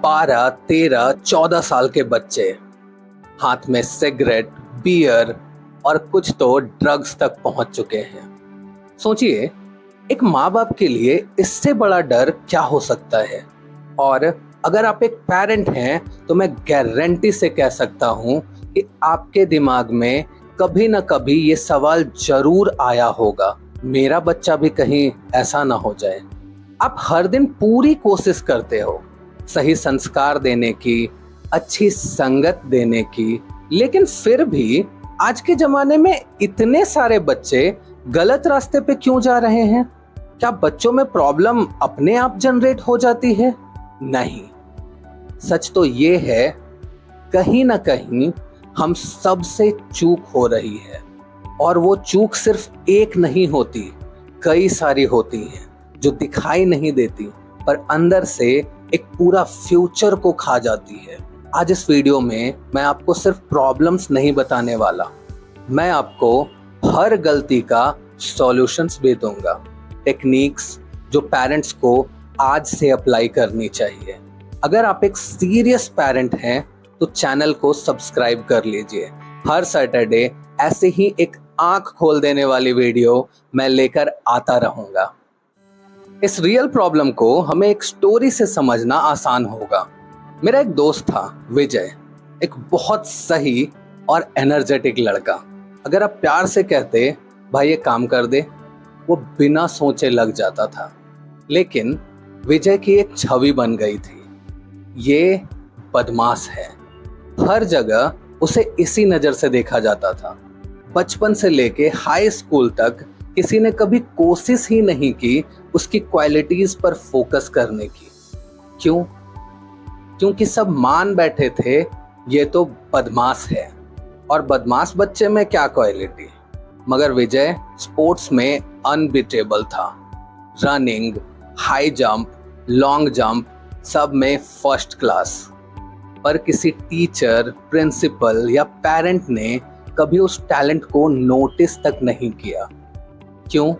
12, 13, 14 साल के बच्चे हाथ में सिगरेट, बियर और कुछ तो ड्रग्स तक पहुंच चुके हैं। सोचिए, एक माँ बाप के लिए इससे बड़ा डर क्या हो सकता है। और अगर आप एक पेरेंट हैं तो मैं गारंटी से कह सकता हूं कि आपके दिमाग में कभी ना कभी ये सवाल जरूर आया होगा, मेरा बच्चा भी कहीं ऐसा ना हो जाए। आप हर दिन पूरी कोशिश करते हो सही संस्कार देने की, अच्छी संगत देने की, लेकिन फिर भी आज के जमाने में इतने सारे बच्चे गलत रास्ते पे क्यों जा रहे हैं? क्या बच्चों में प्रॉब्लम अपने आप जनरेट हो जाती है? नहीं, सच तो ये है कहीं ना कहीं हम सबसे चूक हो रही है। और वो चूक सिर्फ एक नहीं होती, कई सारी होती हैं जो दिखाई नहीं देती पर अंदर से एक पूरा फ्यूचर को खा जाती है। आज इस वीडियो में मैं आपको सिर्फ प्रॉब्लम्स नहीं बताने वाला, मैं आपको हर गलती का सॉल्यूशंस भी दूंगा, टेक्निक्स जो पेरेंट्स को आज से अप्लाई करनी चाहिए। अगर आप एक सीरियस पेरेंट हैं तो चैनल को सब्सक्राइब कर लीजिए। हर सैटरडे ऐसे ही एक आंख खोल देने वाली वीडियो मैं लेकर आता रहूंगा। इस रियल प्रॉब्लम को हमें एक स्टोरी से समझना आसान होगा। मेरा एक दोस्त था विजय, एक बहुत सही और एनर्जेटिक लड़का। अगर आप प्यार से कहते भाई ये काम कर दे, वो बिना सोचे लग जाता था। लेकिन विजय की एक छवि बन गई थी, ये बदमाश है। हर जगह उसे इसी नज़र से देखा जाता था। बचपन से लेके हाई स्कूल तक किसी ने कभी कोशिश ही नहीं की उसकी क्वालिटीज पर फोकस करने की। क्यों? क्योंकि सब मान बैठे थे ये तो बदमाश है, और बदमाश बच्चे में क्या क्वालिटी। मगर विजय स्पोर्ट्स में अनबीटेबल था। Running, high jump, long jump सब में फर्स्ट क्लास। पर किसी टीचर, प्रिंसिपल या पेरेंट ने कभी उस टैलेंट को नोटिस तक नहीं किया। क्यों?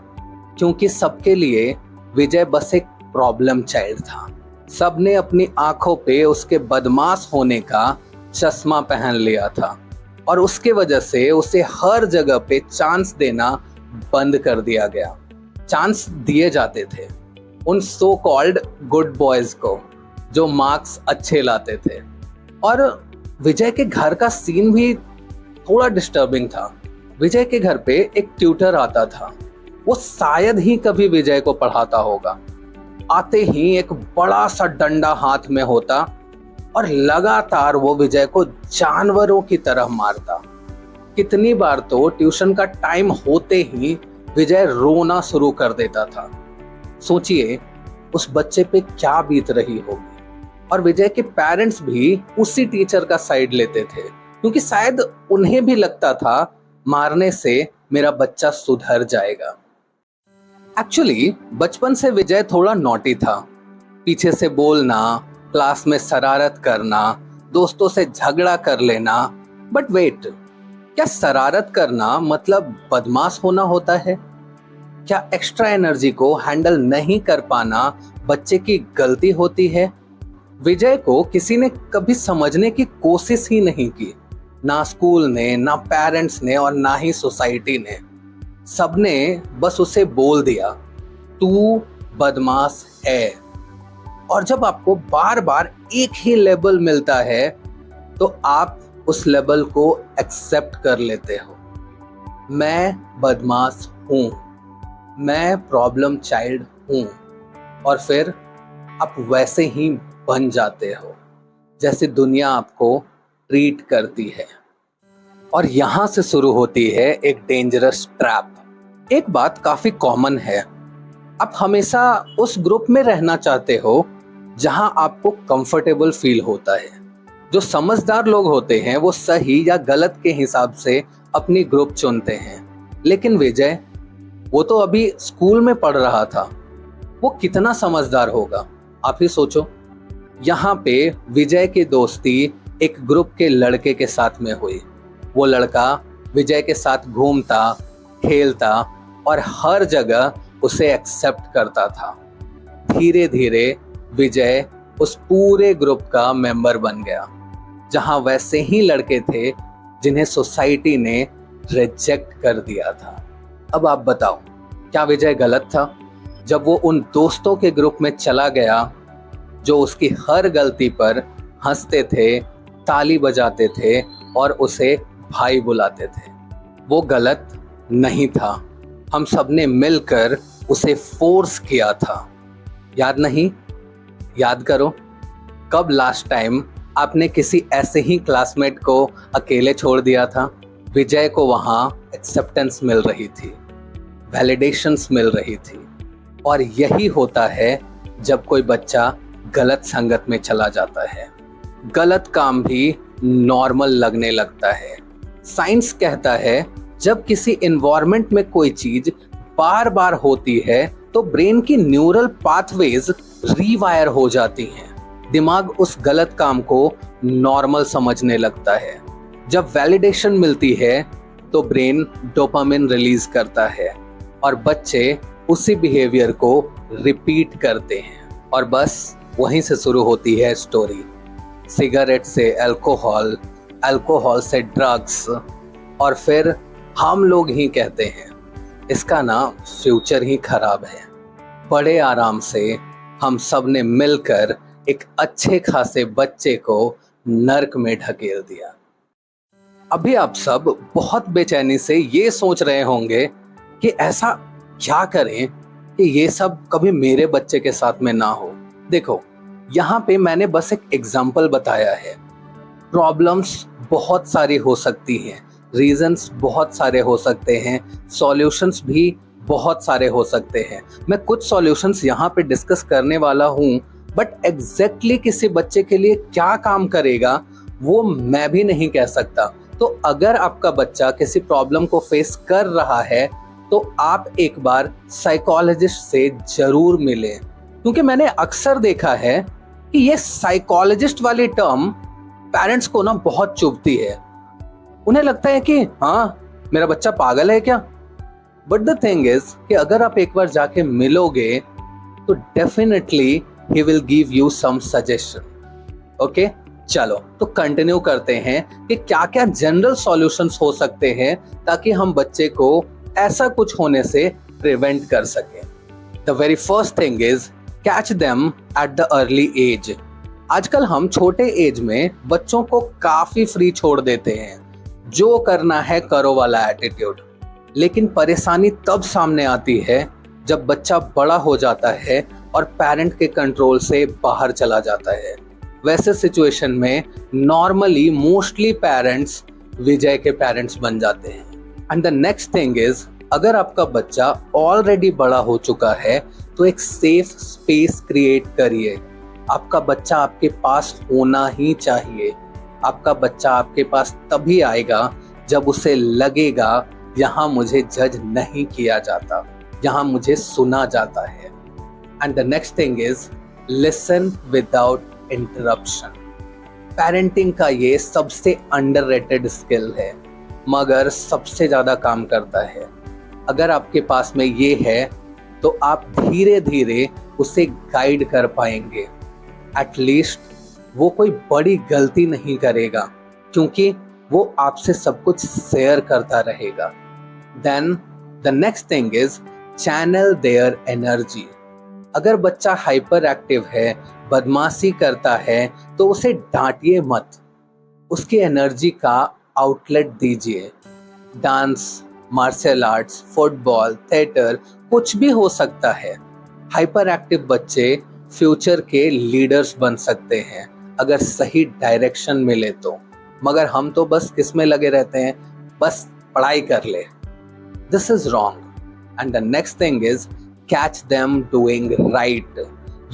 क्योंकि सबके लिए विजय बस एक प्रॉब्लम चाइल्ड था। सबने अपनी आंखों पे उसके बदमाश होने का चश्मा पहन लिया था, और उसके वजह से उसे हर जगह पे चांस देना बंद कर दिया गया। चांस दिए जाते थे उन सो कॉल्ड गुड बॉयज को जो मार्क्स अच्छे लाते थे। और विजय के घर का सीन भी थोड़ा डिस्टर्बिंग था। विजय के घर पे एक ट्यूटर आता था, वो शायद ही कभी विजय को पढ़ाता होगा। आते ही एक बड़ा सा डंडा हाथ में होता और लगातार वो विजय को जानवरों की तरह मारता। कितनी बार तो ट्यूशन का टाइम होते ही विजय रोना शुरू कर देता था। सोचिए उस बच्चे पे क्या बीत रही होगी। और विजय के पेरेंट्स भी उसी टीचर का साइड लेते थे, क्योंकि शायद उन्हें भी लगता था मारने से मेरा बच्चा सुधर जाएगा। एक्चुअली बचपन से विजय थोड़ा नॉटी था। पीछे से बोलना, क्लास में शरारत करना, दोस्तों से झगड़ा कर लेना। बट वेट, क्या शरारत करना मतलब बदमाश होना होता है? क्या एक्स्ट्रा एनर्जी को हैंडल नहीं कर पाना बच्चे की गलती होती है? विजय को किसी ने कभी समझने की कोशिश ही नहीं की, ना स्कूल ने, ना पेरेंट्स ने और ना ही सोसाइटी ने। सबने बस उसे बोल दिया तू बदमाश है। और जब आपको बार बार एक ही लेबल मिलता है तो आप उस लेबल को एक्सेप्ट कर लेते हो। मैं बदमाश हूँ, मैं प्रॉब्लम चाइल्ड हूँ, और फिर आप वैसे ही बन जाते हो जैसे दुनिया आपको ट्रीट करती है। और यहाँ से शुरू होती है एक डेंजरस ट्रैप। एक बात काफी कॉमन है, आप हमेशा उस ग्रुप में रहना चाहते हो जहां आपको कंफर्टेबल फील होता है। जो समझदार लोग होते हैं वो सही या गलत के हिसाब से अपनी ग्रुप चुनते हैं। लेकिन विजय, वो तो अभी स्कूल में पढ़ रहा था, वो कितना समझदार होगा आप ही सोचो। यहाँ पे विजय की दोस्ती एक ग्रुप के लड़के के साथ में हुई। वो लड़का विजय के साथ घूमता, खेलता और हर जगह उसे एक्सेप्ट करता था। धीरे धीरे विजय उस पूरे ग्रुप का मेंबर बन गया, जहां वैसे ही लड़के थे जिन्हें सोसाइटी ने रिजेक्ट कर दिया था। अब आप बताओ, क्या विजय गलत था जब वो उन दोस्तों के ग्रुप में चला गया जो उसकी हर गलती पर हंसते थे, ताली बजाते थे और उसे भाई बुलाते थे? वो गलत नहीं था, हम सबने मिलकर उसे फोर्स किया था। याद नहीं? याद करो, कब लास्ट टाइम आपने किसी ऐसे ही क्लासमेट को अकेले छोड़ दिया था? विजय को वहां एक्सेप्टेंस मिल रही थी, वैलिडेशंस मिल रही थी, और यही होता है जब कोई बच्चा गलत संगत में चला जाता है। गलत काम भी नॉर्मल लगने लगता है। साइंस कहता है जब किसी एनवायरनमेंट में कोई चीज बार बार होती है तो ब्रेन की न्यूरल पाथवेज रीवायर हो जाती हैं। दिमाग उस गलत काम को नॉर्मल समझने लगता है। जब वैलिडेशन मिलती है तो ब्रेन डोपामिन रिलीज करता है और बच्चे उसी बिहेवियर को रिपीट करते हैं, और बस वहीं से शुरू होती है स्टोरी। सिगरेट से अल्कोहल, अल्कोहल से ड्रग्स, और फिर हम लोग ही कहते हैं इसका ना फ्यूचर ही खराब है। बड़े आराम से हम सब ने मिलकर एक अच्छे खासे बच्चे को नर्क में ढकेल दिया। अभी आप सब बहुत बेचैनी से ये सोच रहे होंगे कि ऐसा क्या करें कि ये सब कभी मेरे बच्चे के साथ में ना हो। देखो, यहाँ पे मैंने बस एक एग्जाम्पल बताया है। प्रॉब्लम्स बहुत सारी हो सकती हैं, रीजंस बहुत सारे हो सकते हैं, सॉल्यूशंस भी बहुत सारे हो सकते हैं। मैं कुछ सॉल्यूशंस यहाँ पे डिस्कस करने वाला हूँ, बट एग्जैक्टली किसी बच्चे के लिए क्या काम करेगा वो मैं भी नहीं कह सकता। तो अगर आपका बच्चा किसी प्रॉब्लम को फेस कर रहा है तो आप एक बार साइकोलॉजिस्ट से जरूर मिलें, क्योंकि मैंने अक्सर देखा है कि ये साइकोलॉजिस्ट वाली टर्म पेरेंट्स को ना बहुत चुभती है। उन्हें लगता है कि हाँ, मेरा बच्चा पागल है क्या। बट द थिंग इज कि अगर आप एक बार जाके मिलोगे तो definitely he will give you some suggestion. Okay, चलो तो कंटिन्यू करते हैं कि क्या क्या जनरल सॉल्यूशंस हो सकते हैं ताकि हम बच्चे को ऐसा कुछ होने से प्रिवेंट कर सकें। The very first thing is catch them at the early age. आजकल हम छोटे एज में बच्चों को काफी फ्री छोड़ देते हैं, जो करना है करो वाला एटीट्यूड। लेकिन परेशानी तब सामने आती है जब बच्चा बड़ा हो जाता है और पेरेंट के कंट्रोल से बाहर चला जाता है। वैसे सिचुएशन में नॉर्मली मोस्टली पेरेंट्स विजय के पेरेंट्स बन जाते हैं। And the next thing is, अगर आपका बच्चा ऑलरेडी बड़ा हो चुका है तो एक सेफ स्पेस क्रिएट करिए। आपका बच्चा आपके पास होना ही चाहिए। आपका बच्चा आपके पास तभी आएगा जब उसे लगेगा यहाँ मुझे जज नहीं किया जाता, यहाँ मुझे सुना जाता है। And the next thing is listen without interruption. Parenting का ये सबसे अंडररेटेड स्किल है, मगर सबसे ज्यादा काम करता है। अगर आपके पास में ये है तो आप धीरे धीरे उसे गाइड कर पाएंगे। एटलीस्ट वो कोई बड़ी गलती नहीं करेगा, क्योंकि वो आपसे सब कुछ शेयर करता रहेगा। Then the next thing is channel their energy. अगर बच्चा हाइपर एक्टिव है, बदमाशी करता है, तो उसे डांटिए मत, उसकी एनर्जी का आउटलेट दीजिए। Dance, martial arts, football, theatre, कुछ भी हो सकता है। हाइपर एक्टिव बच्चे फ्यूचर के लीडर्स बन सकते हैं अगर सही डायरेक्शन मिले तो, मगर हम तो बस किसमें लगे रहते हैं, बस पढ़ाई कर ले। This is wrong. And the next thing is catch them doing right.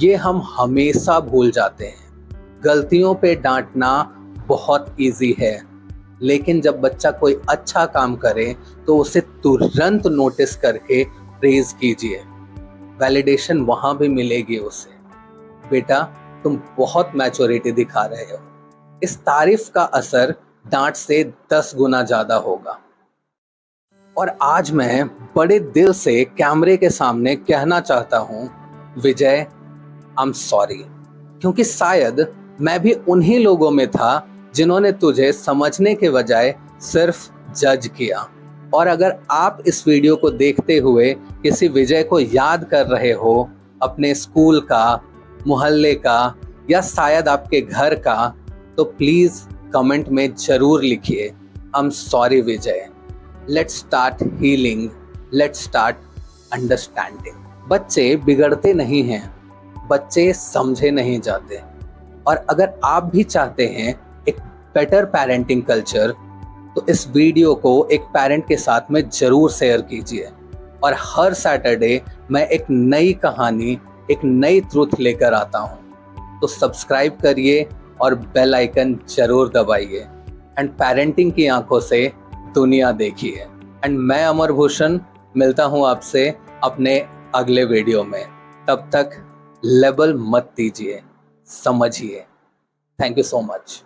ये हम हमेशा भूल जाते हैं। गलतियों पे डांटना बहुत इजी है, लेकिन जब बच्चा कोई अच्छा काम करे तो उसे तुरंत नोटिस करके प्रेज कीजिए। वैलिडेशन वहां भी मिलेगी उसे, बेटा तुम बहुत मैच्योरिटी दिखा रहे हो। इस तारीफ का असर डांट से 10 गुना ज्यादा होगा। और आज मैं बड़े दिल से कैमरे के सामने कहना चाहता हूं, विजय, आई एम सॉरी। क्योंकि शायद मैं भी उन्हीं लोगों में था जिन्होंने तुझे समझने के बजाय सिर्फ जज किया। और अगर आप इस वीडियो को देखते हुए किसी विजय को याद कर रहे हो, अपने स्कूल का, मोहल्ले का या शायद आपके घर का, तो प्लीज कमेंट में जरूर लिखिए, I am sorry Vijay. Let's start healing, let's start understanding. बच्चे बिगड़ते नहीं हैं, बच्चे समझे नहीं जाते। और अगर आप भी चाहते हैं एक बेटर पेरेंटिंग कल्चर, तो इस वीडियो को एक पेरेंट के साथ में जरूर शेयर कीजिए। और हर सैटरडे मैं एक नई कहानी, एक नई ट्रूथ लेकर आता हूँ। तो सब्सक्राइब करिए और बेल आइकन जरूर दबाइए एंड पेरेंटिंग की आंखों से दुनिया देखिए। एंड मैं अमर भूषण मिलता हूँ आपसे अपने अगले वीडियो में। तब तक लेबल मत दीजिए, समझिए। Thank you so much.